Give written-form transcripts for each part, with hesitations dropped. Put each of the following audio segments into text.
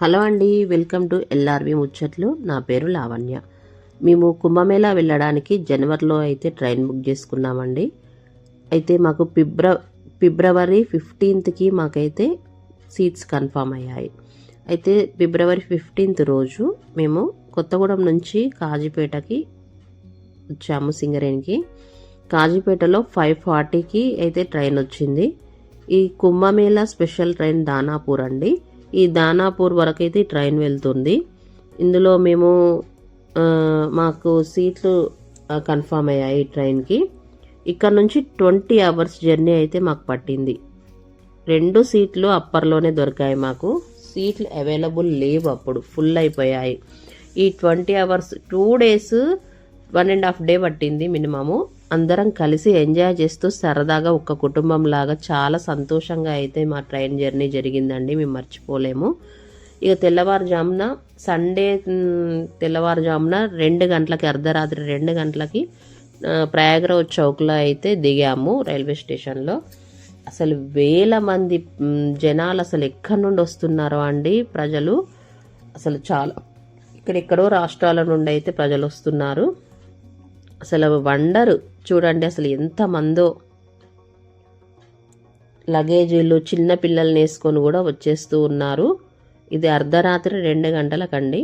Hello అండి, welcome to ఎల్ఆర్వి ముచ్చట్లు. నా పేరు లావణ్య. మేము కుంభమేళా వెళ్ళడానికి జనవరిలో అయితే ట్రైన్ బుక్ చేసుకున్నామండి. అయితే మాకు ఫిబ్రవరి 15కి మాకైతే సీట్స్ కన్ఫామ్ అయ్యాయి. అయితే ఫిబ్రవరి 15th రోజు మేము కొత్తగూడెం నుంచి కాజీపేటకి వచ్చాము. సింగరేణికి కాజీపేటలో 5:40కి అయితే ట్రైన్ వచ్చింది. ఈ కుంభమేళా స్పెషల్ ట్రైన్ దానాపూర్ అండి. ఈ దానాపూర్ వరకు అయితే ట్రైన్ వెళ్తుంది. ఇందులో మేము మాకు సీట్లు కన్ఫామ్ అయ్యాయి ట్రైన్కి. ఇక్కడ నుంచి 20 hours జర్నీ అయితే మాకు పట్టింది. 2 సీట్లు అప్పర్లోనే దొరికాయి మాకు. సీట్లు అవైలబుల్ లేవు, అప్పుడు ఫుల్ అయిపోయాయి. ఈ 20 hours 2 days 1.5 day పట్టింది మినిమము. అందరం కలిసి ఎంజాయ్ చేస్తూ సరదాగా ఒక కుటుంబం లాగా చాలా సంతోషంగా అయితే మా ట్రైన్ జర్నీ జరిగిందండి. మేము మర్చిపోలేము. ఇక తెల్లవారుజామున సండే తెల్లవారుజామున 2 గంటలకి, అర్ధరాత్రి 2 గంటలకి ప్రయాగరాజ్ చౌక్లో అయితే దిగాము రైల్వే స్టేషన్లో. అసలు వేల మంది జనాలు అసలు ఎక్కడి నుండి వస్తున్నారో అండి ప్రజలు. అసలు చాలా ఇక్కడెక్కడో రాష్ట్రాల నుండి అయితే ప్రజలు వస్తున్నారు. అసలు వండరు చూడండి, అసలు ఎంతమందో. లగేజీలు చిన్న పిల్లల్ని వేసుకొని కూడా వచ్చేస్తూ ఉన్నారు. ఇది అర్ధరాత్రి 2 గంటలకండి.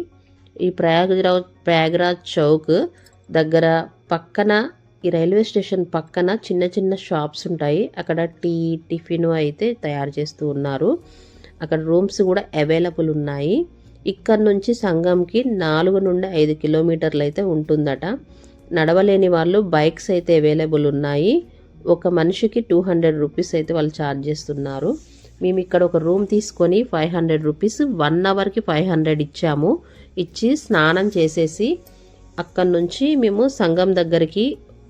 ఈ ప్రయాగరాజ్ చౌక్ దగ్గర పక్కన, ఈ రైల్వే స్టేషన్ పక్కన చిన్న చిన్న షాప్స్ ఉంటాయి. అక్కడ టిఫిన్ అయితే తయారు చేస్తూ ఉన్నారు. అక్కడ రూమ్స్ కూడా అవైలబుల్ ఉన్నాయి. ఇక్కడ నుంచి సంగంకి 4 నుండి 5 కిలోమీటర్లు అయితే ఉంటుందట. నడవలేని వాళ్ళు బైక్స్ అయితే అవైలబుల్ ఉన్నాయి. ఒక మనిషికి 200 రూపీస్ అయితే వాళ్ళు ఛార్జ్ చేస్తున్నారు. మేము ఇక్కడ ఒక రూమ్ తీసుకొని 500 రూపీస్, 1 అవర్కి 500 ఇచ్చాము. ఇచ్చి స్నానం చేసేసి అక్కడి నుంచి మేము సంగం దగ్గరికి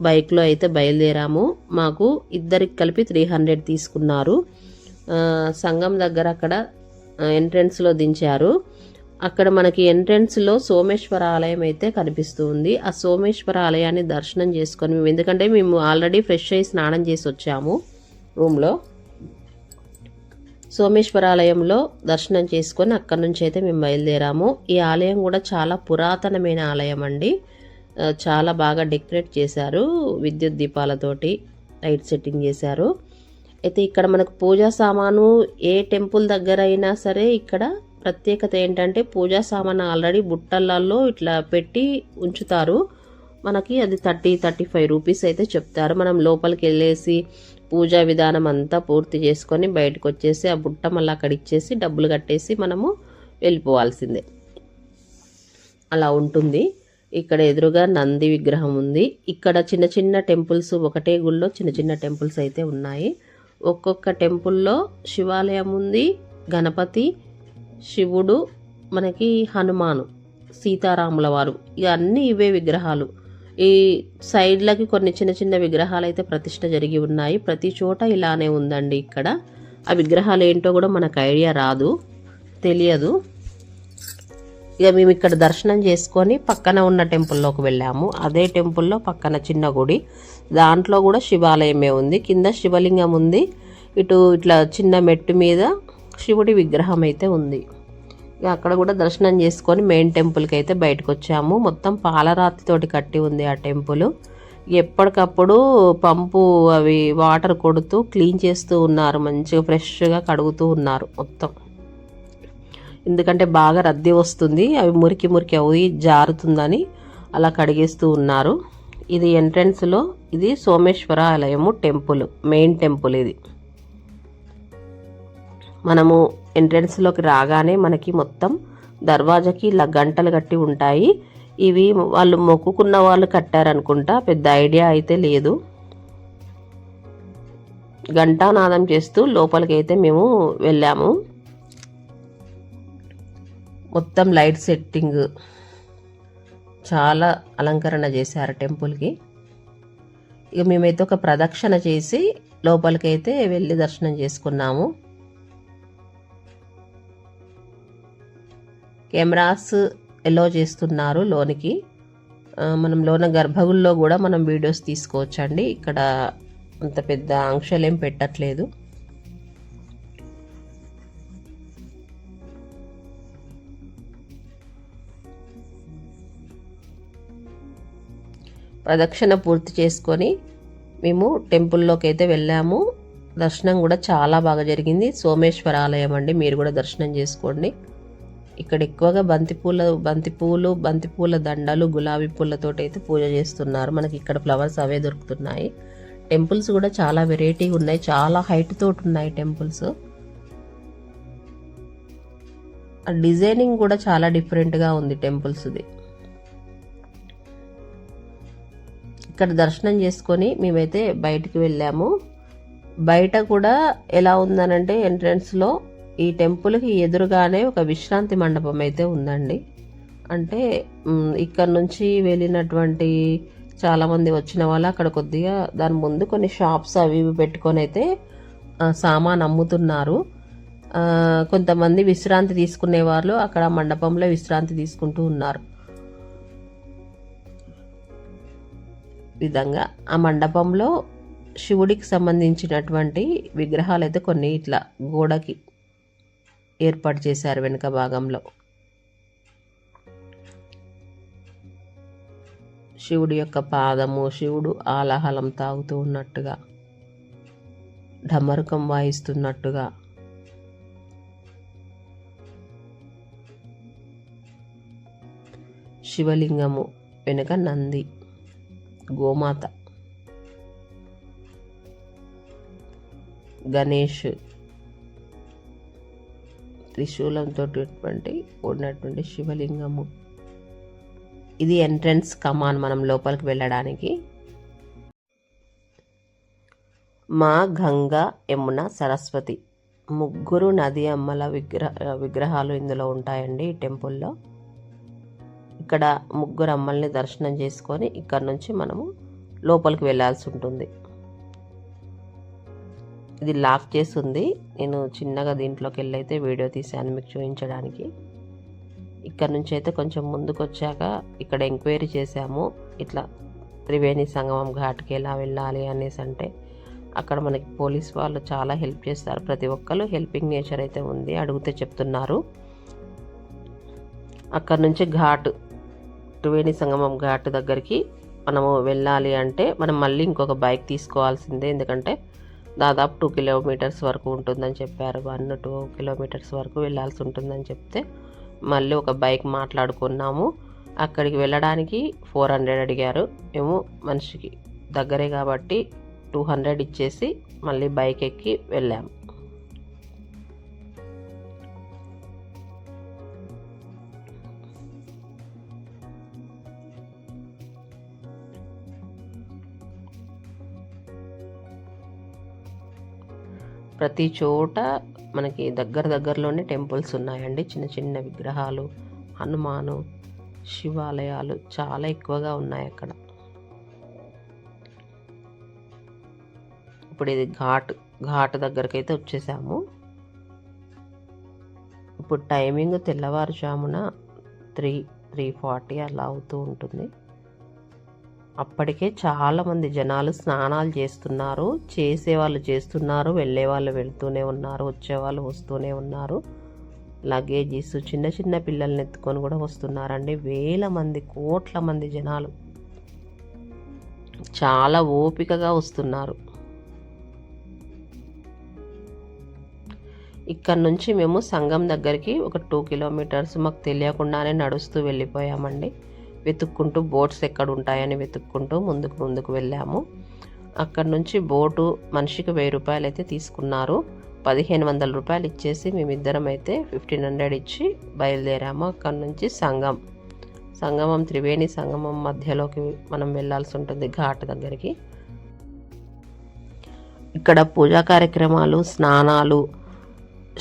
బైక్లో అయితే బయలుదేరాము. మాకు ఇద్దరికి కలిపి 300 తీసుకున్నారు. సంగం దగ్గర అక్కడ ఎంట్రన్స్లో దించారు. అక్కడ మనకి ఎంట్రన్స్లో సోమేశ్వర ఆలయం అయితే కనిపిస్తూ ఉంది. ఆ సోమేశ్వర ఆలయాన్ని దర్శనం చేసుకొని మేము, ఎందుకంటే మేము ఆల్రెడీ ఫ్రెష్ అయ్యి స్నానం చేసి వచ్చాము రూమ్లో. సోమేశ్వర ఆలయంలో దర్శనం చేసుకొని అక్కడ నుంచి అయితే మేము బయలుదేరాము. ఈ ఆలయం కూడా చాలా పురాతనమైన ఆలయం అండి. చాలా బాగా డెకరేట్ చేశారు, విద్యుత్ దీపాలతోటి లైట్ సెట్టింగ్ చేశారు. అయితే ఇక్కడ మనకు పూజా సామాను ఏ టెంపుల్ దగ్గర అయినా సరే ఇక్కడ ప్రత్యేకత ఏంటంటే పూజా సామాను ఆల్రెడీ బుట్టలలో ఇట్లా పెట్టి ఉంచుతారు. మనకి అది 30-35 రూపీస్ అయితే చెప్తారు. మనం లోపలికి వెళ్ళేసి పూజా విధానం అంతా పూర్తి చేసుకొని బయటకు వచ్చేసి ఆ బుట్ట మళ్ళీ అక్కడ ఇచ్చేసి డబ్బులు కట్టేసి మనము వెళ్ళిపోవాల్సిందే. అలా ఉంటుంది. ఇక్కడ ఎదురుగా నంది విగ్రహం ఉంది. ఇక్కడ చిన్న చిన్న టెంపుల్స్, ఒకటే గుళ్ళో చిన్న చిన్న టెంపుల్స్ అయితే ఉన్నాయి. ఒక్కొక్క టెంపుల్లో శివాలయం ఉంది, గణపతి, శివుడు, మనకి హనుమాను, సీతారాముల వారు, ఇక అన్నీ ఇవే విగ్రహాలు. ఈ సైడ్లకి కొన్ని చిన్న చిన్న విగ్రహాలు అయితే ప్రతిష్ట జరిగి ఉన్నాయి. ప్రతి చోట ఇలానే ఉందండి. ఇక్కడ ఆ విగ్రహాలు ఏంటో కూడా మనకు ఐడియా రాదు, తెలియదు. ఇక మేము ఇక్కడ దర్శనం చేసుకొని పక్కన ఉన్న టెంపుల్లోకి వెళ్ళాము. అదే టెంపుల్లో పక్కన చిన్న గుడి, దాంట్లో కూడా శివాలయమే ఉంది. కింద శివలింగం ఉంది. ఇటు ఇట్లా చిన్న మెట్టు మీద శివుడి విగ్రహం అయితే ఉంది. ఇక అక్కడ కూడా దర్శనం చేసుకొని మెయిన్ టెంపుల్కి అయితే బయటకు వచ్చాము. మొత్తం పాలరాతితోటి కట్టి ఉంది ఆ టెంపుల్. ఎప్పటికప్పుడు పంపు అవి వాటర్ కొడుతూ క్లీన్ చేస్తూ ఉన్నారు. మంచిగా ఫ్రెష్గా కడుగుతూ ఉన్నారు మొత్తం. ఎందుకంటే బాగా రద్దీ వస్తుంది, అవి మురికి మురికి అవి జారుతుందని అలా కడిగేస్తూ ఉన్నారు. ఇది ఎంట్రన్స్లో, ఇది సోమేశ్వర ఆలయము టెంపుల్, మెయిన్ టెంపుల్ ఇది. మనము ఎంట్రన్స్లోకి రాగానే మనకి మొత్తం దర్వాజాకి ఇలా గంటలు కట్టి ఉంటాయి. ఇవి వాళ్ళు మొక్కుకున్న వాళ్ళు కట్టారనుకుంటా, పెద్ద ఐడియా అయితే లేదు. ఘంటానాదం చేస్తూ లోపలికి అయితే మేము వెళ్ళాము. మొత్తం లైట్ సెట్టింగ్, చాలా అలంకరణ చేశారు టెంపుల్కి. ఇక మేమైతే ఒక ప్రదక్షిణ చేసి లోపలికి అయితే వెళ్ళి దర్శనం చేసుకున్నాము. కెమెరాస్ ఎలో చేస్తున్నారు లోనికి. మనం లోన గర్భగుడిలో కూడా మనం వీడియోస్ తీసుకోవచ్చండి. ఇక్కడ అంత పెద్ద ఆంక్షలు ఏం పెట్టట్లేదు. ప్రదక్షిణ పూర్తి చేసుకొని మేము టెంపుల్లోకి అయితే వెళ్ళాము. దర్శనం కూడా చాలా బాగా జరిగింది. సోమేశ్వర ఆలయం అండి, మీరు కూడా దర్శనం చేసుకోండి. ఇక్కడ ఎక్కువగా బంతిపూల దండలు, గులాబీ పూలతోటి అయితే పూజ చేస్తున్నారు. మనకి ఇక్కడ ఫ్లవర్స్ అవే దొరుకుతున్నాయి. టెంపుల్స్ కూడా చాలా వెరైటీగా ఉన్నాయి, చాలా హైట్ తోటి ఉన్నాయి టెంపుల్స్. డిజైనింగ్ కూడా చాలా డిఫరెంట్గా ఉంది టెంపుల్స్ది. ఇక్కడ దర్శనం చేసుకొని మేమైతే బయటికి వెళ్ళాము. బయట కూడా ఎలా ఉందనంటే ఎంట్రన్స్లో ఈ టెంపుల్కి ఎదురుగానే ఒక విశ్రాంతి మండపం అయితే ఉందండి. అంటే ఇక్కడ నుంచి వెళ్ళినటువంటి చాలామంది వచ్చిన వాళ్ళు అక్కడ కొద్దిగా దాని ముందు కొన్ని షాప్స్ అవి ఇవి పెట్టుకొని అయితే సామాన్ అమ్ముతున్నారు. కొంతమంది విశ్రాంతి తీసుకునే వాళ్ళు అక్కడ మండపంలో విశ్రాంతి తీసుకుంటూ ఉన్నారు. విధంగా ఆ మండపంలో శివుడికి సంబంధించినటువంటి విగ్రహాలు అయితే కొన్ని ఇట్లా గోడకి ఏర్పాటు చేశారు. వెనుక భాగంలో శివుడి యొక్క పాదము, శివుడు ఆలాహలం తాగుతూ ఉన్నట్టుగా, ఢమరుకం వాయిస్తున్నట్టుగా, శివలింగము వెనుక నంది, గోమాత, గణేష్, త్రిశూలంతో ఉన్నటువంటి శివలింగము. ఇది ఎంట్రన్స్ కమాన్ మనం లోపలికి వెళ్ళడానికి. మా గంగా, యమున, సరస్వతి ముగ్గురు నది అమ్మల విగ్రహాలు ఇందులో ఉంటాయండి ఈ టెంపుల్లో. ఇక్కడ ముగ్గురు అమ్మల్ని దర్శనం చేసుకొని ఇక్కడ నుంచి మనము లోపలికి వెళ్ళాల్సి ఉంటుంది. ఇది లాక్ చేసి ఉంది. నేను చిన్నగా దీంట్లోకి వెళ్ళి అయితే వీడియో తీసాను మీకు చూపించడానికి. ఇక్కడ నుంచి అయితే కొంచెం ముందుకు వచ్చాక ఇక్కడ ఎంక్వైరీ చేశాము, ఇట్లా త్రివేణి సంగమం ఘాట్కి ఎలా వెళ్ళాలి అనేసి. అంటే అక్కడ మనకి పోలీస్ వాళ్ళు చాలా హెల్ప్ చేస్తారు. ప్రతి ఒక్కరు హెల్పింగ్ నేచర్ అయితే ఉంది, అడిగితే చెప్తున్నారు. అక్కడ నుంచి త్రివేణి సంగమం ఘాట్ దగ్గరికి మనము వెళ్ళాలి అంటే మనం మళ్ళీ ఇంకొక బైక్ తీసుకోవాల్సిందే. ఎందుకంటే దాదాపు 2 కిలోమీటర్స్ వరకు ఉంటుందని చెప్పారు. 2 కిలోమీటర్స్ వరకు వెళ్ళాల్సి ఉంటుందని చెప్తే మళ్ళీ ఒక బైక్ మాట్లాడుకున్నాము. అక్కడికి వెళ్ళడానికి 400 అడిగారు. మేము మనిషికి దగ్గరే కాబట్టి 200 ఇచ్చేసి మళ్ళీ బైక్ ఎక్కి వెళ్ళాము. ప్రతి చోట మనకి దగ్గరలోనే టెంపుల్స్ ఉన్నాయండి. చిన్న చిన్న విగ్రహాలు, హనుమాను, శివాలయాలు చాలా ఎక్కువగా ఉన్నాయి అక్కడ. ఇప్పుడు ఇది ఘాట్ దగ్గరికి అయితే వచ్చేసాము. ఇప్పుడు టైమింగ్ తెల్లవారుజామున 3:40 అలా అవుతూ ఉంటుంది. అప్పటికే చాలామంది జనాలు స్నానాలు చేస్తున్నారు. చేసేవాళ్ళు చేస్తున్నారు, వెళ్ళేవాళ్ళు వెళ్తూనే ఉన్నారు, వచ్చేవాళ్ళు వస్తూనే ఉన్నారు. లగేజీస్, చిన్న చిన్న పిల్లల్ని ఎత్తుకొని కూడా వస్తున్నారండి. వేల మంది, కోట్ల మంది జనాలు చాలా ఓపికగా వస్తున్నారు. ఇక్కడ నుంచి మేము సంగం దగ్గరికి ఒక 2 కిలోమీటర్స్ మాకు తెలియకుండానే నడుస్తూ వెళ్ళిపోయామండి. వెతుక్కుంటూ బోట్స్ ఎక్కడ ఉంటాయని వెతుక్కుంటూ ముందుకు వెళ్ళాము. అక్కడ నుంచి బోటు మనిషికి 1000 రూపాయలు అయితే తీసుకున్నారు. 1500 రూపాయలు ఇచ్చేసి మేమిద్దరం అయితే 1500 ఇచ్చి బయలుదేరాము. అక్కడ నుంచి సంగమం త్రివేణి సంగమం మధ్యలోకి మనం వెళ్ళాల్సి ఉంటుంది ఘాట్ దగ్గరికి. ఇక్కడ పూజా కార్యక్రమాలు, స్నానాలు,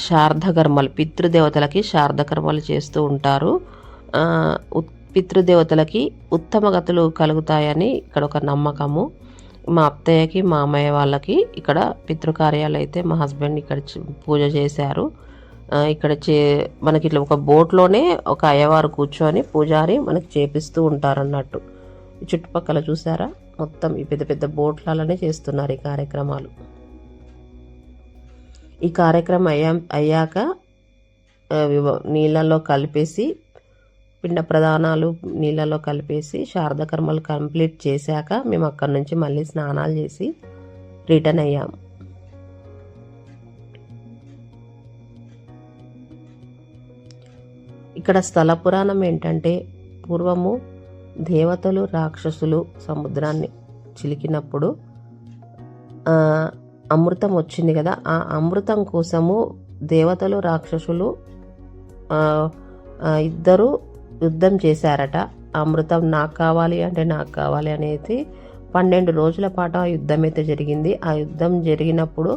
శార్ధకర్మలు, పితృదేవతలకి శార్ధకర్మలు చేస్తూ ఉంటారు. పితృదేవతలకి ఉత్తమ గతులు కలుగుతాయని ఇక్కడ ఒక నమ్మకము. మా అత్తయ్యకి, మా అమ్మయ్య వాళ్ళకి ఇక్కడ పితృకార్యాలు అయితే మా హస్బెండ్ ఇక్కడ పూజ చేశారు. ఇక్కడ మనకి ఇట్లా ఒక బోట్లోనే ఒక అయ్యవారు కూర్చొని పూజారి మనకి చేపిస్తూ ఉంటారన్నట్టు. ఈ చుట్టుపక్కల చూసారా, మొత్తం ఈ పెద్ద పెద్ద బోట్లలోనే చేస్తున్నారు ఈ కార్యక్రమాలు. ఈ కార్యక్రమం అయ్యాక నీళ్ళల్లో కలిపేసి పిండ ప్రదానాలు నీళ్ళలో కలిపేసి శారద కర్మలు కంప్లీట్ చేశాక మేము అక్కడి నుంచి మళ్ళీ స్నానాలు చేసి రిటర్న్ అయ్యాము. ఇక్కడ స్థల పురాణం ఏంటంటే, పూర్వము దేవతలు రాక్షసులు సముద్రాన్ని చిలికినప్పుడు అమృతం వచ్చింది కదా, ఆ అమృతం కోసము దేవతలు రాక్షసులు ఇద్దరు యుద్ధం చేశారట. అమృతం నాకు కావాలి అంటే నాకు కావాలి అనేది 12 రోజుల పాటు ఆ యుద్ధం అయితే జరిగింది. ఆ యుద్ధం జరిగినప్పుడు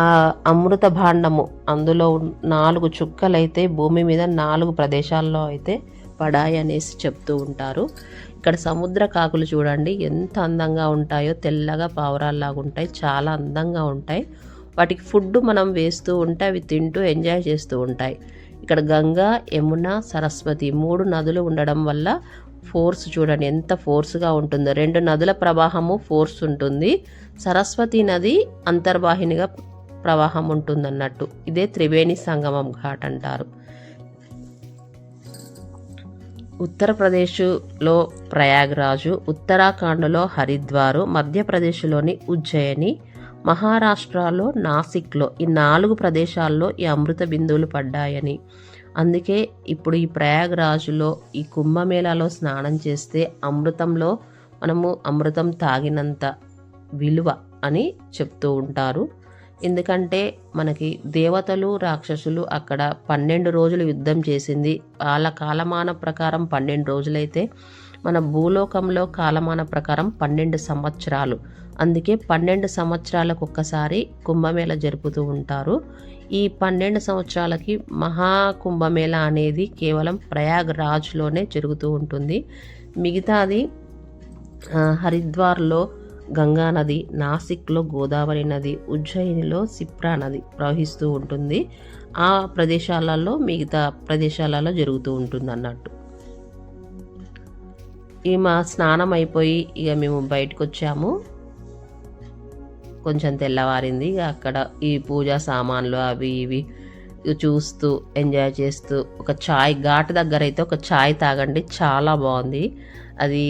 ఆ అమృత భాండము అందులో 4 చుక్కలైతే భూమి మీద 4 ప్రదేశాల్లో అయితే పడాయి అనేసి చెప్తూ ఉంటారు. ఇక్కడ సముద్ర కాకులు చూడండి ఎంత అందంగా ఉంటాయో, తెల్లగా పావురాల్లాగా ఉంటాయి, చాలా అందంగా ఉంటాయి. వాటికి ఫుడ్ మనం వేస్తూ ఉంటే అవి తింటూ ఎంజాయ్ చేస్తూ ఉంటాయి. ఇక్కడ గంగా, యమున, సరస్వతి 3 నదులు ఉండడం వల్ల ఫోర్స్ చూడండి ఎంత ఫోర్స్గా ఉంటుందో. 2 నదుల ప్రవాహము ఫోర్స్ ఉంటుంది, సరస్వతి నది అంతర్వాహినిగా ప్రవాహం ఉంటుందన్నట్టు. ఇదే త్రివేణి సంగమం ఘాట్ అంటారు. ఉత్తరప్రదేశ్లో ప్రయాగ్రాజు, ఉత్తరాఖండ్లో హరిద్వారు, మధ్యప్రదేశ్లోని ఉజ్జయిని, మహారాష్ట్రలో నాసిక్లో ఈ 4 ప్రదేశాల్లో ఈ అమృత బిందువులు పడ్డాయని, అందుకే ఇప్పుడు ఈ ప్రయాగ్రాజులో ఈ కుంభమేళాలో స్నానం చేస్తే మనము అమృతం తాగినంత విలువ అని చెప్తూ ఉంటారు. ఎందుకంటే మనకి దేవతలు రాక్షసులు అక్కడ 12 రోజులు యుద్ధం చేసింది. వాళ్ళ కాలమాన ప్రకారం 12 రోజులైతే మన భూలోకంలో కాలమాన ప్రకారం 12 సంవత్సరాలు. అందుకే 12 సంవత్సరాలకు ఒక్కసారి కుంభమేళ జరుపుతూ ఉంటారు. ఈ 12 సంవత్సరాలకి మహాకుంభమేళ అనేది కేవలం ప్రయాగ్రాజ్లోనే జరుగుతూ ఉంటుంది. మిగతాది హరిద్వార్లో గంగా నది, నాసిక్లో గోదావరి నది, ఉజ్జయినిలో సిప్రా నది ప్రవహిస్తూ ఉంటుంది. ఆ ప్రదేశాలలో మిగతా ప్రదేశాలలో జరుగుతూ ఉంటుంది అన్నట్టు. మా స్నానం అయిపోయి ఇక మేము బయటకు వచ్చాము. కొంచెం తెల్లవారింది. ఇక అక్కడ ఈ పూజా సామాన్లు అవి ఇవి చూస్తూ ఎంజాయ్ చేస్తూ ఒక చాయ్ ఘాట్ దగ్గర అయితే ఒక చాయ్ తాగండి, చాలా బాగుంది. అది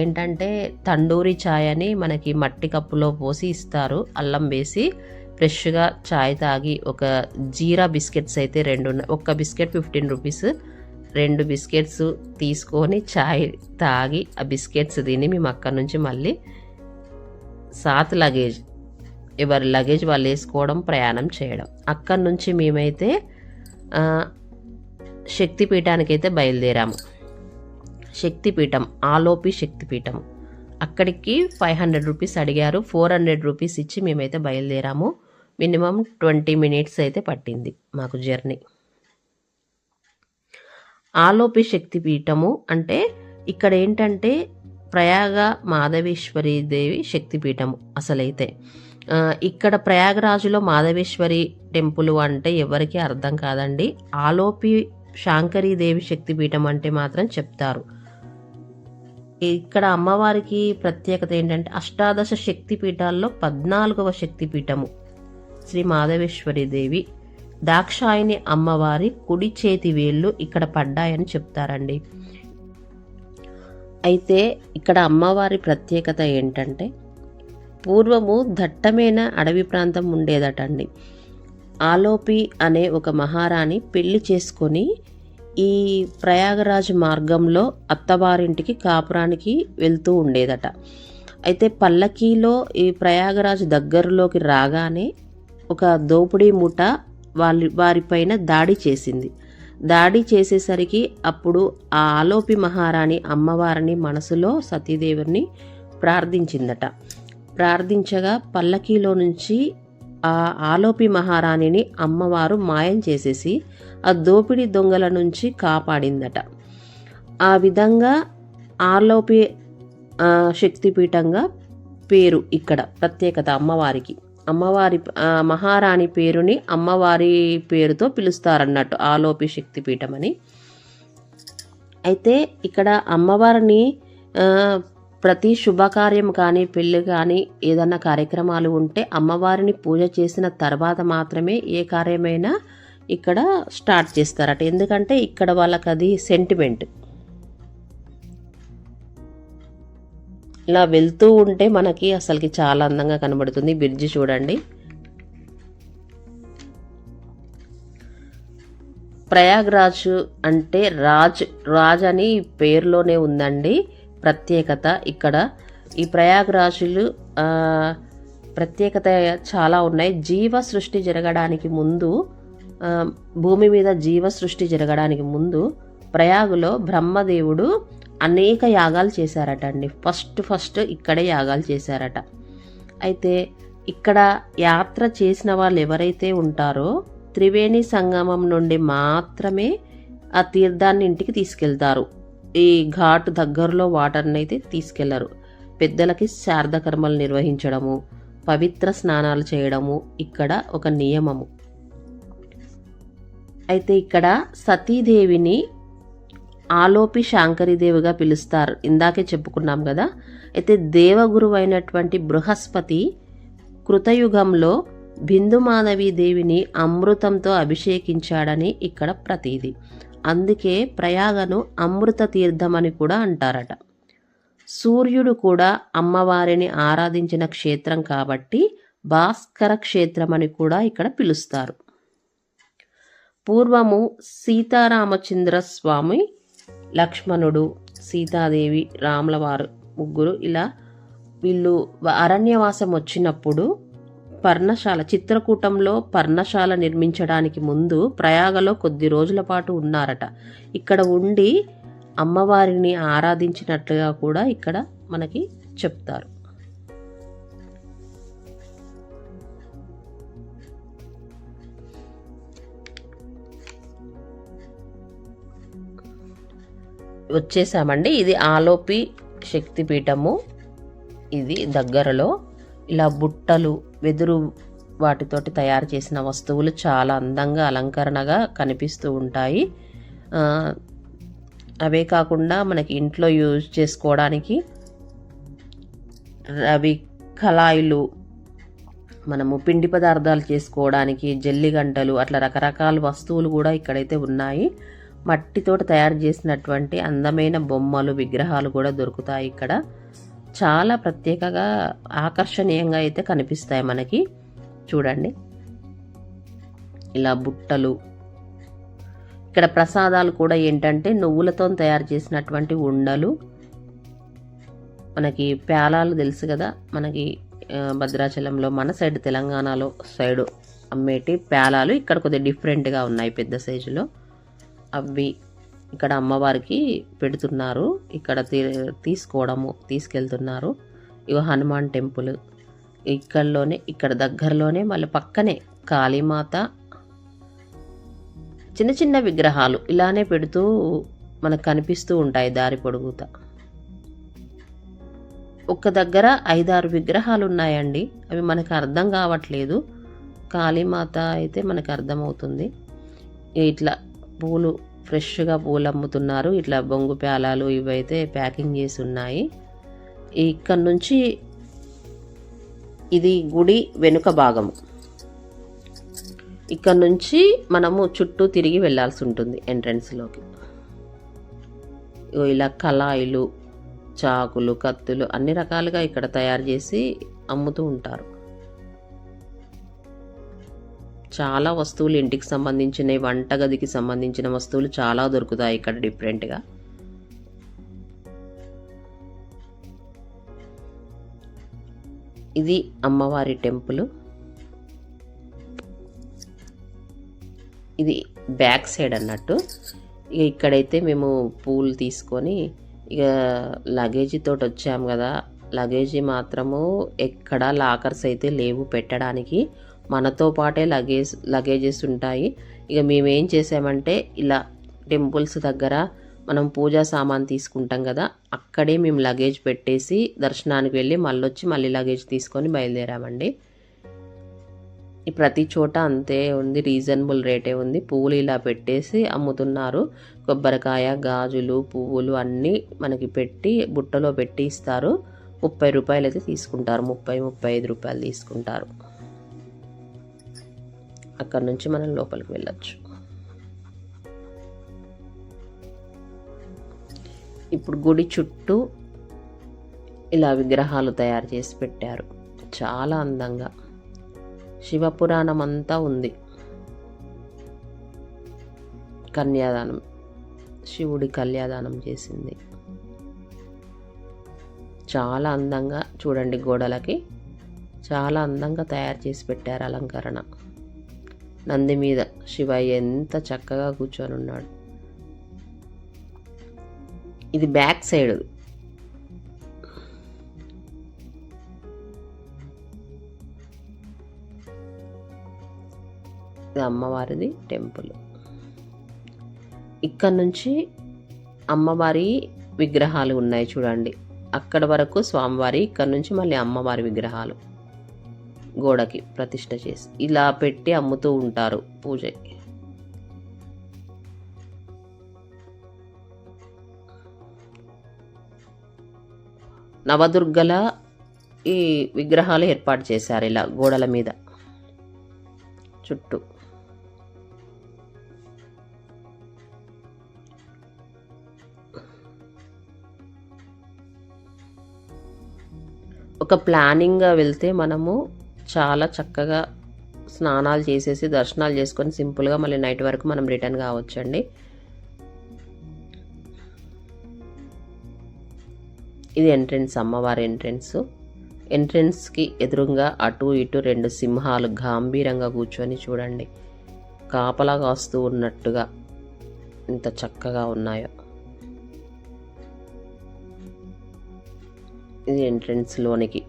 ఏంటంటే తండూరి చాయ్ అని మనకి మట్టి కప్పులో పోసి ఇస్తారు, అల్లం వేసి. ఫ్రెష్గా చాయ్ తాగి ఒక జీరా బిస్కెట్స్ అయితే 2, ఒక్క బిస్కెట్ 15 రూపీస్, 2 బిస్కెట్స్ తీసుకొని చాయ్ తాగి ఆ బిస్కెట్స్ తిని మేము అక్కడి నుంచి మళ్ళీ 7 లగేజ్, ఎవరి లగేజ్ వాళ్ళు వేసుకోవడం, ప్రయాణం చేయడం. అక్కడి నుంచి మేమైతే శక్తిపీఠానికైతే బయలుదేరాము. శక్తిపీఠం ఆలోపి శక్తిపీఠం, అక్కడికి 500 రూపీస్ అడిగారు. 400 రూపీస్ ఇచ్చి మేమైతే బయలుదేరాము. మినిమం 20 మినిట్స్ అయితే పట్టింది మాకు జర్నీ. ఆలోపి శక్తిపీఠము అంటే ఇక్కడ ఏంటంటే ప్రయాగ మాధవేశ్వరి దేవి శక్తిపీఠము అసలైతే. ఇక్కడ ప్రయాగరాజులో మాధవేశ్వరి టెంపుల్ అంటే ఎవరికి అర్థం కాదండి. ఆలోపి శాంకరీదేవి శక్తిపీఠం అంటే మాత్రం చెప్తారు. ఇక్కడ అమ్మవారికి ప్రత్యేకత ఏంటంటే అష్టాదశ శక్తిపీఠాల్లో 14వ శక్తిపీఠము శ్రీ మాధవేశ్వరి దేవి. దాక్షాయిని అమ్మవారి కుడి చేతి వేళ్ళు ఇక్కడ పడ్డాయని చెప్తారండి. అయితే ఇక్కడ అమ్మవారి ప్రత్యేకత ఏంటంటే పూర్వము దట్టమైన అడవి ప్రాంతం ఉండేదటండి. ఆలోపి అనే ఒక మహారాణి పెళ్లి చేసుకొని ఈ ప్రయాగరాజ్ మార్గంలో అత్తవారింటికి కాపురానికి వెళ్తూ ఉండేదట. అయితే పల్లకీలో ఈ ప్రయాగరాజ్ దగ్గరలోకి రాగానే ఒక దోపిడీ ముఠ వారిపైన దాడి చేసింది. దాడి చేసేసరికి అప్పుడు ఆ ఆలోపి మహారాణి అమ్మవారిని మనసులో సతీదేవిని ప్రార్థించిందట. ప్రార్థించగా పల్లకీలో నుంచి ఆ ఆలోపి మహారాణిని అమ్మవారు మాయం చేసేసి ఆ దోపిడీ దొంగల నుంచి కాపాడిందట. ఆ విధంగా ఆలోపి శక్తిపీఠంగా పేరు ఇక్కడ ప్రత్యేకత అమ్మవారికి. అమ్మవారి మహారాణి పేరుని అమ్మవారి పేరుతో పిలుస్తారన్నట్టు ఆలోపి శక్తిపీఠం అని. అయితే ఇక్కడ అమ్మవారిని ప్రతి శుభకార్యం కానీ పెళ్ళి కానీ ఏదన్నా కార్యక్రమాలు ఉంటే అమ్మవారిని పూజ చేసిన తర్వాత మాత్రమే ఏ కార్యమైనా ఇక్కడ స్టార్ట్ చేస్తారట. ఎందుకంటే ఇక్కడ వాళ్ళకి అది సెంటిమెంట్. ఇలా వెళ్తూ ఉంటే మనకి అసలుకి చాలా అందంగా కనబడుతుంది. బ్రిడ్జి చూడండి. ప్రయాగ్రాజ్ అంటే రాజ్ అని పేరులోనే ఉందండి ప్రత్యేకత. ఇక్కడ ఈ ప్రయాగ్రాజులు ప్రత్యేకత చాలా ఉన్నాయి. జీవ సృష్టి జరగడానికి ముందు, భూమి మీద జీవ సృష్టి జరగడానికి ముందు ప్రయాగులో బ్రహ్మదేవుడు అనేక యాగాలు చేశారట అండి. ఫస్ట్ ఇక్కడే యాగాలు చేశారట. అయితే ఇక్కడ యాత్ర చేసిన వాళ్ళు ఎవరైతే ఉంటారో త్రివేణి సంగమం నుండి మాత్రమే ఆ తీర్థాన్ని ఇంటికి తీసుకెళ్తారు. ఈ ఘాట్ దగ్గరలో వాటర్ని అయితే తీసుకెళ్లరు. పెద్దలకి శారద కర్మలు నిర్వహించడము, పవిత్ర స్నానాలు చేయడము ఇక్కడ ఒక నియమము. అయితే ఇక్కడ సతీదేవిని ఆలోపి శాంకరీదేవిగా పిలుస్తారు. ఇందాకే చెప్పుకున్నాం కదా. అయితే దేవగురువు అయినటువంటి బృహస్పతి కృతయుగంలో బిందుమాధవీదేవిని అమృతంతో అభిషేకించాడని ఇక్కడ ప్రతీది. అందుకే ప్రయాగను అమృత తీర్థం అని కూడా అంటారట. సూర్యుడు కూడా అమ్మవారిని ఆరాధించిన క్షేత్రం కాబట్టి భాస్కర క్షేత్రం అని కూడా ఇక్కడ పిలుస్తారు. పూర్వము సీతారామచంద్ర స్వామి, లక్ష్మణుడు, సీతాదేవి, రాముల వారు ముగ్గురు ఇలా వీళ్ళు అరణ్యవాసం వచ్చినప్పుడు చిత్రకూటంలో పర్ణశాల నిర్మించడానికి ముందు ప్రయాగలో కొద్ది రోజుల పాటు ఉన్నారట. ఇక్కడ ఉండి అమ్మవారిని ఆరాధించినట్లుగా కూడా ఇక్కడ మనకి చెప్తారు. వచ్చేసామండి. ఇది ఆలోపి శక్తిపీఠము. ఇది దగ్గరలో ఇలా బుట్టలు, వెదురు వాటితోటి తయారు చేసిన వస్తువులు చాలా అందంగా అలంకరణగా కనిపిస్తూ ఉంటాయి. అవే కాకుండా మనకి ఇంట్లో యూజ్ చేసుకోవడానికి అవి కళాయిలు, మనము పిండి పదార్థాలు చేసుకోవడానికి జల్లి గంటలు, అట్లా రకరకాల వస్తువులు కూడా ఇక్కడైతే ఉన్నాయి. మట్టితోటి తయారు చేసినటువంటి అందమైన బొమ్మలు, విగ్రహాలు కూడా దొరుకుతాయి ఇక్కడ. చాలా ప్రత్యేకంగా ఆకర్షణీయంగా అయితే కనిపిస్తాయి మనకి. చూడండి ఇలా బుట్టలు. ఇక్కడ ప్రసాదాలు కూడా ఏంటంటే నువ్వులతో తయారు చేసినటువంటి ఉండలు. మనకి ప్యాలాలు తెలుసు కదా, మనకి భద్రాచలంలో మన సైడ్, తెలంగాణలో సైడు అమ్మేటి ప్యాలాలు ఇక్కడ కొద్దిగా డిఫరెంట్గా ఉన్నాయి పెద్ద సైజులో. అవి ఇక్కడ అమ్మవారికి పెడుతున్నారు. ఇక్కడ తీసుకెళ్తున్నారు. ఇగో హనుమాన్ టెంపుల్ ఇక్కడ దగ్గరలోనే, మళ్ళీ పక్కనే కాళీమాత, చిన్న చిన్న విగ్రహాలు ఇలానే పెడుతూ మనకు కనిపిస్తూ ఉంటాయి దారి పొడుగుతా. ఒక దగ్గర 5-6 విగ్రహాలు ఉన్నాయండి. అవి మనకు అర్థం కావట్లేదు. కాళీమాత అయితే మనకు అర్థమవుతుంది. ఇట్లా పూలు, ఫ్రెష్గా పూలు అమ్ముతున్నారు. ఇట్లా బొంగు ప్యాలాలు ఇవైతే ప్యాకింగ్ చేసి ఉన్నాయి. ఇక్కడ నుంచి ఇది గుడి వెనుక భాగము. ఇక్కడ నుంచి మనము చుట్టూ తిరిగి వెళ్ళాల్సి ఉంటుంది ఎంట్రన్స్లోకి. ఇలా కళాయిలు, చాకులు, కత్తులు అన్ని రకాలుగా ఇక్కడ తయారు చేసి అమ్ముతూ ఉంటారు. చాలా వస్తువులు, ఇంటికి సంబంధించినవి, వంటగదికి సంబంధించిన వస్తువులు చాలా దొరుకుతాయి ఇక్కడ డిఫరెంట్గా. ఇది అమ్మవారి టెంపుల్. ఇది బ్యాక్ సైడ్ అన్నట్టు. ఇక ఇక్కడైతే మేము పూలు తీసుకొని ఇక లగేజీ తోటి వచ్చాము కదా. లగేజీ మాత్రము ఎక్కడ లాకర్స్ అయితే లేవు పెట్టడానికి. మనతో పాటే లగేజెస్ ఉంటాయి. ఇక మేమేం చేసామంటే ఇలా టెంపుల్స్ దగ్గర మనం పూజా సామాన్ తీసుకుంటాం కదా, అక్కడే మేము లగేజ్ పెట్టేసి దర్శనానికి వెళ్ళి మళ్ళీ లగేజ్ తీసుకొని బయలుదేరామండి. ప్రతి చోట అంతే ఉంది, రీజనబుల్ రేటే ఉంది. పువ్వులు ఇలా పెట్టేసి అమ్ముతున్నారు. కొబ్బరికాయ, గాజులు, పువ్వులు అన్నీ మనకి పెట్టి బుట్టలో పెట్టి ఇస్తారు. 30 రూపాయలు అయితే తీసుకుంటారు. 30-35 రూపాయలు తీసుకుంటారు. అక్కడ నుంచి మనం లోపలికి వెళ్ళొచ్చు. ఇప్పుడు గుడి చుట్టూ ఇలా విగ్రహాలు తయారు చేసి పెట్టారు, చాలా అందంగా. శివపురాణం అంతా ఉంది. కన్యాదానం, శివుడి కన్యాదానం చేసింది. చాలా అందంగా చూడండి, గోడలకి చాలా అందంగా తయారు చేసి పెట్టారు అలంకరణ. నంది మీద శివయ్య ఎంత చక్కగా కూర్చొని ఉన్నాడు. ఇది బ్యాక్ సైడ్. ఇది అమ్మవారిది టెంపుల్. ఇక్కడ నుంచి అమ్మవారి విగ్రహాలు ఉన్నాయి చూడండి, అక్కడ వరకు స్వామివారి, ఇక్కడ నుంచి మళ్ళీ అమ్మవారి విగ్రహాలు గోడకి ప్రతిష్ఠ చేసి ఇలా పెట్టి అమ్ముతూ ఉంటారు పూజకి. నవదుర్గల ఈ విగ్రహాలు ఏర్పాటు చేశారు ఇలా గోడల మీద చుట్టూ. ఒక ప్లానింగ్గా వెళ్తే మనము చాలా చక్కగా స్నానాలు చేసేసి దర్శనాలు చేసుకొని సింపుల్గా మళ్ళీ నైట్ వరకు మనం రిటర్న్ కావచ్చండి. ఇది ఎంట్రెన్స్, అమ్మవారి ఎంట్రెన్స్. ఎంట్రెన్స్కి ఎదురుగా అటు ఇటు 2 సింహాలు గంభీరంగా కూర్చొని చూడండి, కాపలా కాస్తూ ఉన్నట్టుగా ఎంత చక్కగా ఉన్నాయో. ఇది ఎంట్రెన్స్ లోనికి.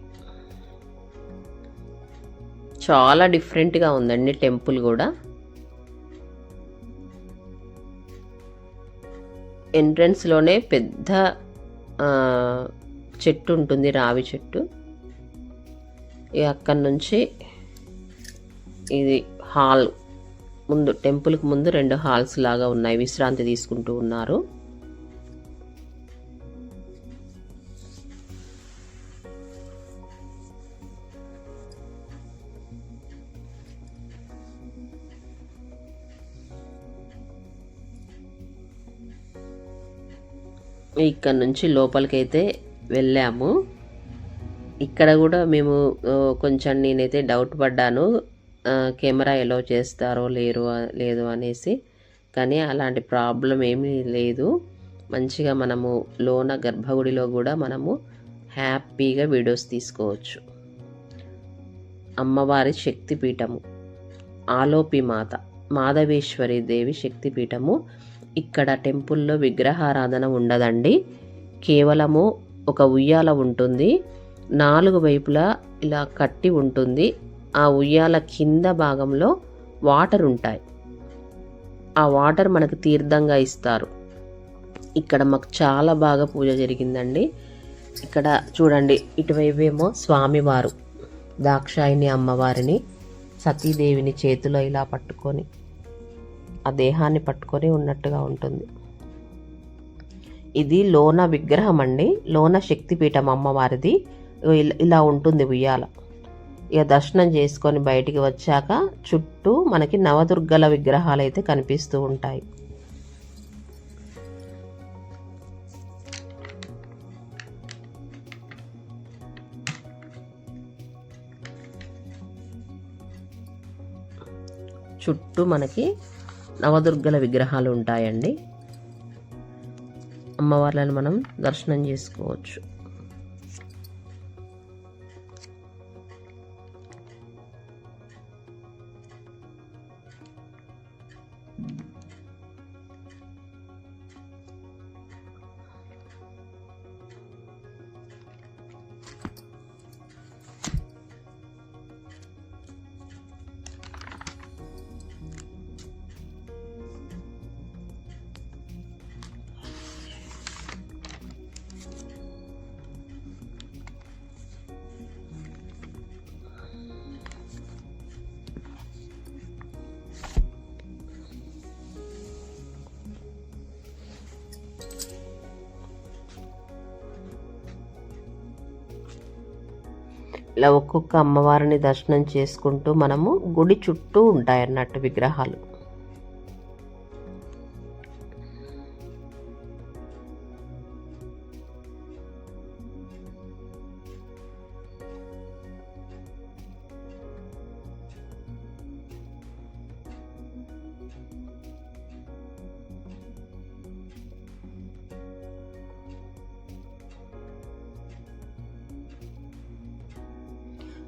చాలా డిఫరెంట్గా ఉందండి టెంపుల్ కూడా. ఎంట్రెన్స్లోనే పెద్ద చెట్టు ఉంటుంది, రావి చెట్టు. అక్కడి నుంచి ఇది హాల్ ముందు, టెంపుల్కి ముందు 2 హాల్స్ లాగా ఉన్నాయి, విశ్రాంతి తీసుకుంటూ ఉన్నారు. ఇక్కడ నుంచి లోపలికైతే వెళ్ళాము. ఇక్కడ కూడా మేము కొంచెం నేనైతే డౌట్ పడ్డాను, కెమెరా ఎలో చేస్తారో లేదు అనేసి. కానీ అలాంటి ప్రాబ్లం ఏమీ లేదు. మంచిగా మనము లోన గర్భగుడిలో కూడా మనము హ్యాపీగా వీడియోస్ తీసుకోవచ్చు. అమ్మవారి శక్తిపీఠము, ఆలోపి మాత మాధవేశ్వరి దేవి శక్తిపీఠము. ఇక్కడ టెంపుల్లో విగ్రహారాధన ఉండదండి, కేవలము ఒక ఉయ్యాల ఉంటుంది, 4 వైపులా ఇలా కట్టి ఉంటుంది. ఆ ఉయ్యాల కింద భాగంలో వాటర్ ఉంటాయి, ఆ వాటర్ మనకు తీర్థంగా ఇస్తారు. ఇక్కడ మాకు చాలా బాగా పూజ జరిగిందండి. ఇక్కడ చూడండి, ఇటువైపేమో స్వామివారు దాక్షాయిని అమ్మవారిని, సతీదేవిని చేతిలో ఇలా పట్టుకొని ఆ దేహాన్ని పట్టుకొని ఉన్నట్టుగా ఉంటుంది. ఇది లోన విగ్రహం అండి, లోన శక్తిపీఠం అమ్మవారిది. ఇలా ఉంటుంది ఉయ్యాల. ఇక దర్శనం చేసుకొని బయటికి వచ్చాక చుట్టూ మనకి నవదుర్గల విగ్రహాలు అయితే కనిపిస్తూ ఉంటాయి. చుట్టూ మనకి నవదుర్గల విగ్రహాలు ఉంటాయండి. అమ్మవార్లను మనం దర్శనం చేసుకోవచ్చు. ఇలా ఒక్కొక్క అమ్మవారిని దర్శనం చేసుకుంటూ మనము గుడి చుట్టూ ఉంటాయన్నట్టు విగ్రహాలు.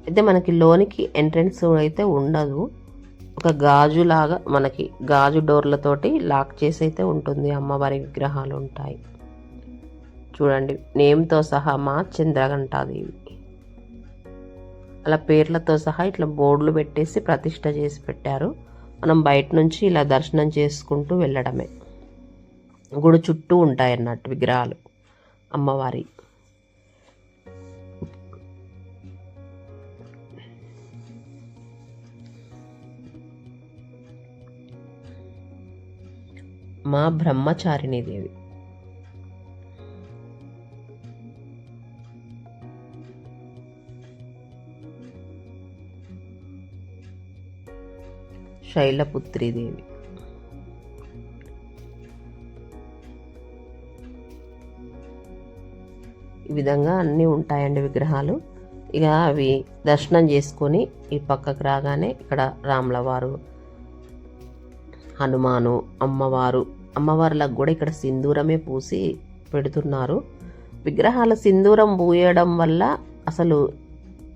అయితే మనకి లోనికి ఎంట్రన్స్ అయితే ఉండదు, ఒక గాజులాగా మనకి గాజు డోర్లతోటి లాక్ చేసి అయితే ఉంటుంది. అమ్మవారి విగ్రహాలు ఉంటాయి చూడండి, నేమ్తో సహా మా చంద్రఘంటాదేవి అలా పేర్లతో సహా ఇట్లా బోర్డులు పెట్టేసి ప్రతిష్ట చేసి పెట్టారు. మనం బయట నుంచి ఇలా దర్శనం చేసుకుంటూ వెళ్ళడమే. గుడి చుట్టూ ఉంటాయి అన్నట్టు విగ్రహాలు అమ్మవారి. మా బ్రహ్మచారిణి దేవి. శైలపుత్రి దేవి. ఈ విధంగా అన్నీ ఉంటాయండి విగ్రహాలు. ఇక అవి దర్శనం చేసుకొని ఈ పక్కకు రాగానే ఇక్కడ రాములవారు, హనుమాను, అమ్మవార్లకు కూడా ఇక్కడ సింధూరమే పూసి పెడుతున్నారు. విగ్రహాల సింధూరం పూయడం వల్ల అసలు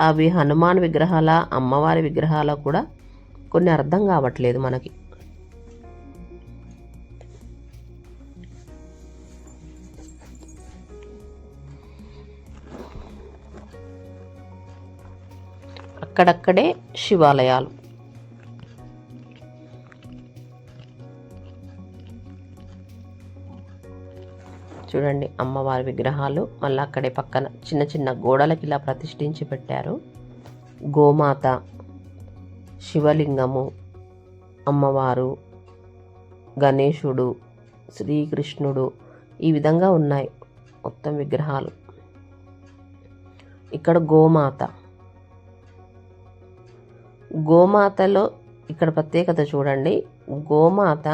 అవి హనుమాన్ విగ్రహాల, అమ్మవారి విగ్రహాల కూడా కొన్ని అర్థం కావట్లేదు మనకి. అక్కడక్కడే శివాలయాలు. చూడండి అమ్మవారి విగ్రహాలు. మళ్ళీ అక్కడే పక్కన చిన్న చిన్న గోడలకి ఇలా ప్రతిష్ఠించి పెట్టారు. గోమాత, శివలింగము, అమ్మవారు, గణేశుడు, శ్రీకృష్ణుడు, ఈ విధంగా ఉన్నాయి మొత్తం విగ్రహాలు. ఇక్కడ గోమాతలో ఇక్కడ ప్రత్యేకత చూడండి. గోమాత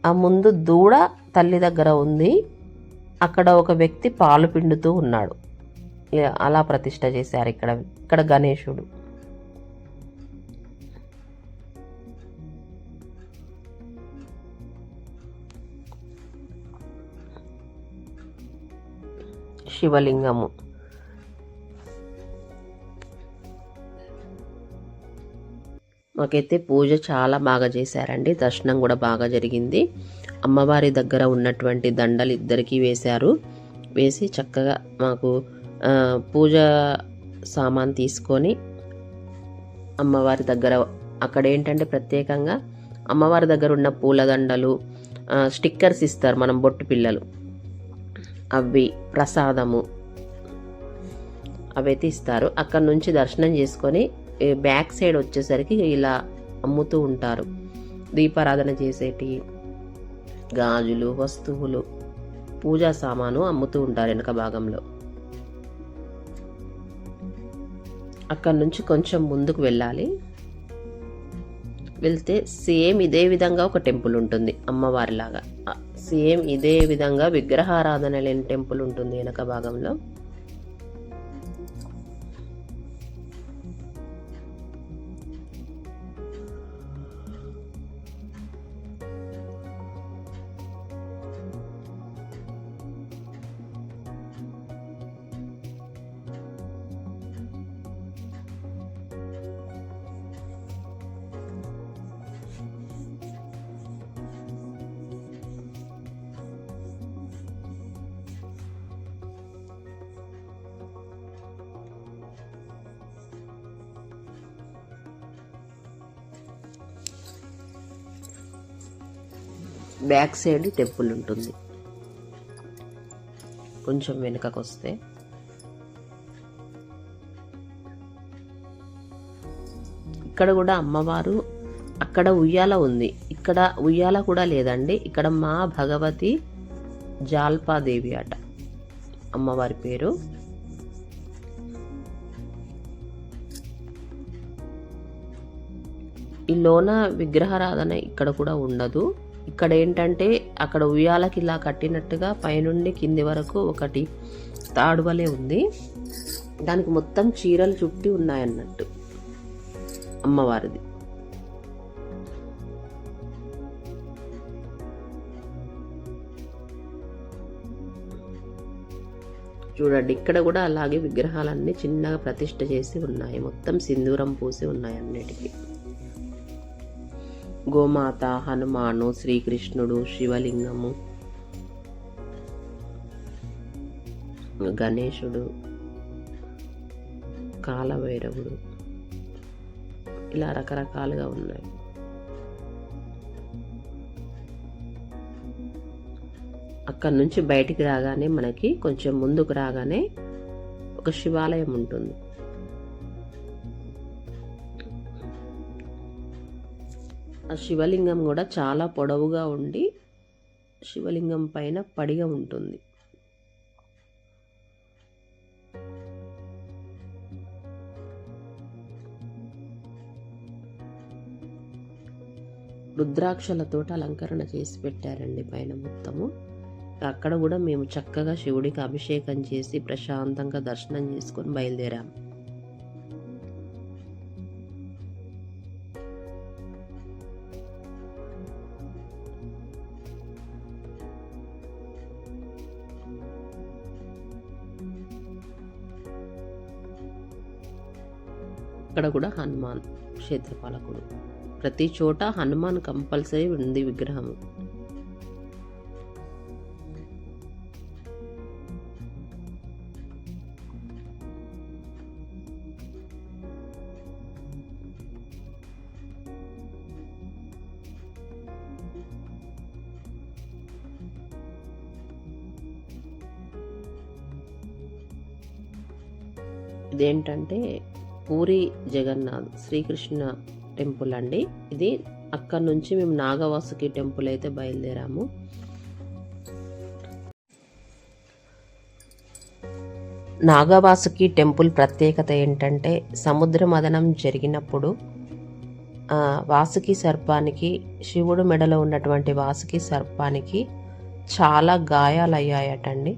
ఆ ముందు దూడ తల్లి దగ్గర ఉంది, అక్కడ ఒక వ్యక్తి పాలు పిండుతూ ఉన్నాడు. అలా ప్రతిష్ట చేశారు ఇక్కడ గణేశుడు. శివలింగము. మాకైతే పూజ చాలా బాగా చేశారండి, దర్శనం కూడా బాగా జరిగింది. అమ్మవారి దగ్గర ఉన్నటువంటి దండలు ఇద్దరికీ వేసి చక్కగా మాకు పూజ సామాన్ తీసుకొని అమ్మవారి దగ్గర అక్కడ ఏంటంటే ప్రత్యేకంగా అమ్మవారి దగ్గర ఉన్న పూలదండలు, స్టిక్కర్స్ ఇస్తారు మనం బొట్టు పిల్లలు, అవి ప్రసాదము అవైతే ఇస్తారు. అక్కడ నుంచి దర్శనం చేసుకొని బ్యాక్ సైడ్ వచ్చేసరికి ఇలా అమ్ముతూ ఉంటారు. దీపారాధన చేసేటి గాజులు, వస్తువులు, పూజా సామాను అమ్ముతూ ఉంటారు వెనక భాగంలో. అక్కడ నుంచి కొంచెం ముందుకు వెళ్ళాలి. వెళ్తే సేమ్ ఇదే విధంగా ఒక టెంపుల్ ఉంటుంది అమ్మవారిలాగా. సేమ్ ఇదే విధంగా విగ్రహారాధన లేని టెంపుల్ ఉంటుంది వెనక భాగంలో. బ్యాక్ సైడ్ టెంపుల్ ఉంటుంది. కొంచెం వెనుకకు వస్తే ఇక్కడ కూడా అమ్మవారు, అక్కడ ఉయ్యాల ఉంది, ఇక్కడ ఉయ్యాల కూడా లేదండి. ఇక్కడ మా భగవతి జాల్పాదేవి అట అమ్మవారి పేరు. ఈ లోన విగ్రహారాధన ఇక్కడ కూడా ఉండదు. ఇక్కడ ఏంటంటే అక్కడ ఉయ్యాలకి ఇలా కట్టినట్టుగా పైనుండి కింది వరకు ఒకటి తాడువలే ఉంది. దానికి మొత్తం చీరలు చుట్టి ఉన్నాయన్నట్టు అమ్మవారిది. చూడండి ఇక్కడ కూడా అలాగే విగ్రహాలన్నీ చిన్నగా ప్రతిష్ఠ చేసి ఉన్నాయి. మొత్తం సింధూరం పూసి ఉన్నాయి అన్నిటికీ. గోమాత, హనుమాను, శ్రీకృష్ణుడు, శివలింగము, గణేశుడు, కాలభైరవుడు, ఇలా రకరకాలుగా ఉన్నాయి. అక్కడ నుంచి బయటికి రాగానే మనకి కొంచెం ముందుకు రాగానే ఒక శివాలయం ఉంటుంది. ఆ శివలింగం కూడా చాలా పొడవుగా ఉండి శివలింగం పైన పడిగ ఉంటుంది. రుద్రాక్షలతో అలంకరణ చేసి పెట్టారండి పైన మొత్తము. అక్కడ కూడా మేము చక్కగా శివుడికి అభిషేకం చేసి ప్రశాంతంగా దర్శనం చేసుకొని బయలుదేరాం. అక్కడ కూడా హనుమాన్ క్షేత్రపాలకుడు. ప్రతి చోట హనుమాన్ కంపల్సరీ ఉంది విగ్రహము. ఇదేంటంటే పూరి జగన్నాథ్ శ్రీకృష్ణ టెంపుల్ అండి. ఇది అక్కడ నుంచి మేము నాగవాసుకి టెంపుల్ అయితే బయలుదేరాము. నాగవాసుకి టెంపుల్ ప్రత్యేకత ఏంటంటే సముద్ర మదనం జరిగినప్పుడు వాసుకి సర్పానికి, శివుడు మెడలో ఉన్నటువంటి వాసుకి సర్పానికి చాలా గాయాలయ్యాయటండి.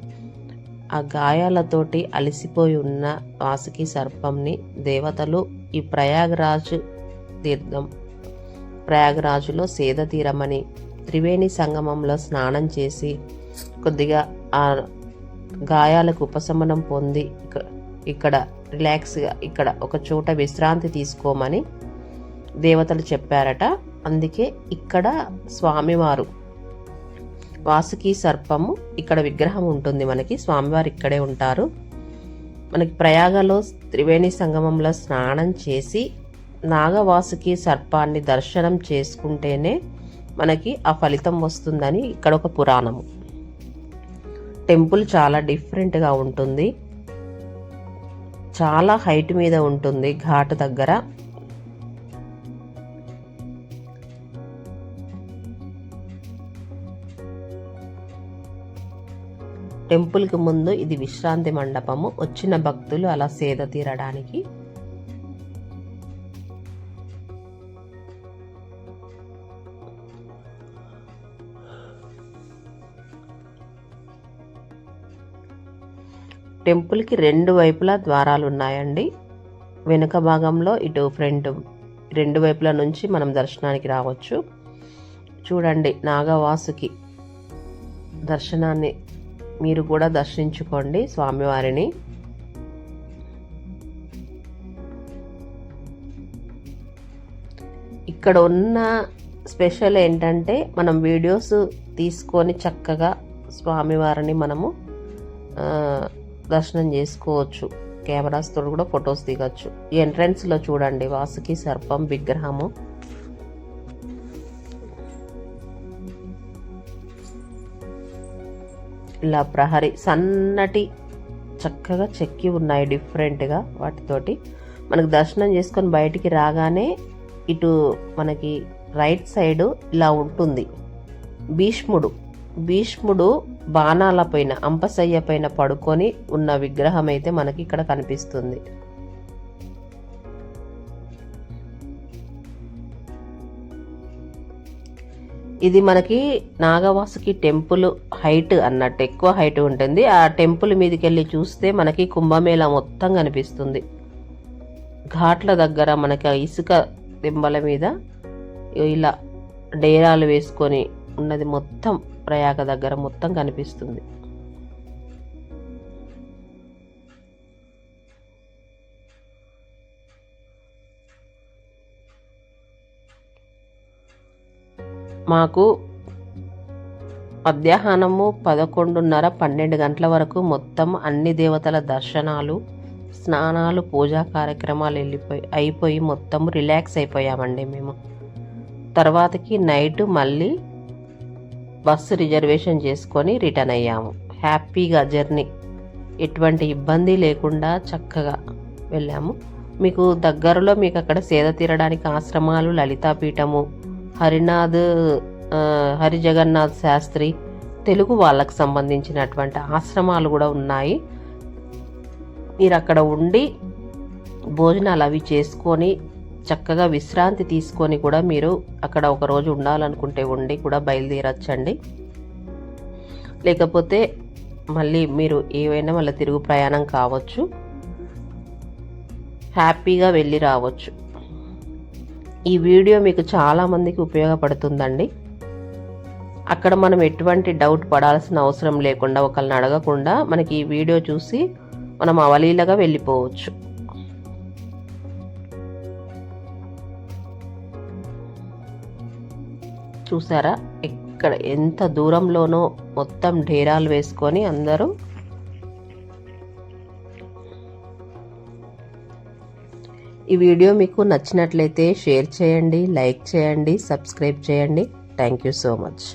ఆ గాయాలతోటి అలసిపోయి ఉన్న వాసుకి సర్పంని దేవతలు ఈ ప్రయాగరాజు తీర్థం, ప్రయాగరాజులో సేద తీరమని త్రివేణి సంగమంలో స్నానం చేసి కొద్దిగా ఆ గాయాలకు ఉపశమనం పొంది ఇక్కడ రిలాక్స్గా ఇక్కడ ఒక చోట విశ్రాంతి తీసుకోమని దేవతలు చెప్పారట. అందుకే ఇక్కడ స్వామివారు వాసుకి సర్పము ఇక్కడ విగ్రహం ఉంటుంది. మనకి స్వామివారు ఇక్కడే ఉంటారు. మనకి ప్రయాగలో త్రివేణి సంగమంలో స్నానం చేసి నాగవాసుకి సర్పాన్ని దర్శనం చేసుకుంటేనే మనకి ఆ ఫలితం వస్తుందని ఇక్కడ ఒక పురాణము. టెంపుల్ చాలా డిఫరెంట్గా ఉంటుంది. చాలా హైట్ మీద ఉంటుంది ఘాట్ దగ్గర. టెంపుల్కి ముందు ఇది విశ్రాంతి మండపము. వచ్చిన భక్తులు అలా సేద తీరడానికి. టెంపుల్కి రెండు వైపులా ద్వారాలు ఉన్నాయండి. వెనుక భాగంలో ఇటు ఫ్రంట్ రెండు వైపుల నుంచి మనం దర్శనానికి రావచ్చు. చూడండి, నాగవాసుకి దర్శనాన్ని మీరు కూడా దర్శించుకోండి స్వామివారిని. ఇక్కడ ఉన్న స్పెషల్ ఏంటంటే మనం వీడియోస్ తీసుకొని చక్కగా స్వామివారిని మనము దర్శనం చేసుకోవచ్చు. కెమెరాస్ తో కూడా ఫొటోస్ దిగచ్చు. ఈ ఎంట్రన్స్ లో చూడండి వాసుకి సర్పం విగ్రహము. ఇలా ప్రహరీ సన్నటి చక్కగా చెక్కి ఉన్నాయి డిఫరెంట్గా. వాటితోటి మనకు దర్శనం చేసుకొని బయటికి రాగానే ఇటు మనకి రైట్ సైడ్ ఇలా ఉంటుంది భీష్ముడు బాణాల పైన అంపశయ్య పైన పడుకొని ఉన్న విగ్రహం అయితే మనకి ఇక్కడ కనిపిస్తుంది. ఇది మనకి నాగవాసుకి టెంపుల్ హైట్ అన్నట్టు, ఎక్కువ హైట్ ఉంటుంది. ఆ టెంపుల్ మీదకి వెళ్ళి చూస్తే మనకి కుంభమేళా మొత్తం కనిపిస్తుంది. ఘాట్ల దగ్గర మనకి ఇసుక దింబల మీద ఇలా డేరాలు వేసుకొని ఉన్నది మొత్తం ప్రయాగ దగ్గర మొత్తం కనిపిస్తుంది. మాకు మధ్యాహ్నము 11:30-12 గంటల వరకు మొత్తం అన్ని దేవతల దర్శనాలు, స్నానాలు, పూజా కార్యక్రమాలు అయిపోయి మొత్తం రిలాక్స్ అయిపోయామండి మేము. తర్వాతకి నైట్ మళ్ళీ బస్సు రిజర్వేషన్ చేసుకొని రిటర్న్ అయ్యాము. హ్యాపీగా జర్నీ, ఎటువంటి ఇబ్బంది లేకుండా చక్కగా వెళ్ళాము. మీకు దగ్గరలో మీకు అక్కడ సేద తీరడానికి ఆశ్రమాలు, లలితాపీఠము, హరిజగన్నాథ్ శాస్త్రి తెలుగు వాళ్ళకు సంబంధించినటువంటి ఆశ్రమాలు కూడా ఉన్నాయి. మీరు అక్కడ ఉండి భోజనాలు అవి చేసుకొని చక్కగా విశ్రాంతి తీసుకొని కూడా మీరు అక్కడ ఒక రోజు ఉండాలనుకుంటే ఉండి కూడా బయలుదేరచ్చండి. లేకపోతే మళ్ళీ మీరు ఏవైనా మళ్ళీ తిరుగు ప్రయాణం కావచ్చు, హ్యాపీగా వెళ్ళి రావచ్చు. ఈ వీడియో మీకు చాలామందికి ఉపయోగపడుతుందండి. అక్కడ మనం ఎటువంటి డౌట్ పడాల్సిన అవసరం లేకుండా, ఒకళ్ళని అడగకుండా మనకి ఈ వీడియో చూసి మనం అవలీలగా వెళ్ళిపోవచ్చు. చూసారా ఇక్కడ ఎంత దూరంలోనో మొత్తం డేరాలు వేసుకొని అందరూ. ఈ వీడియో మీకు నచ్చినట్లయితే షేర్ చేయండి, లైక్ చేయండి, సబ్స్క్రైబ్ చేయండి. Thank you so much.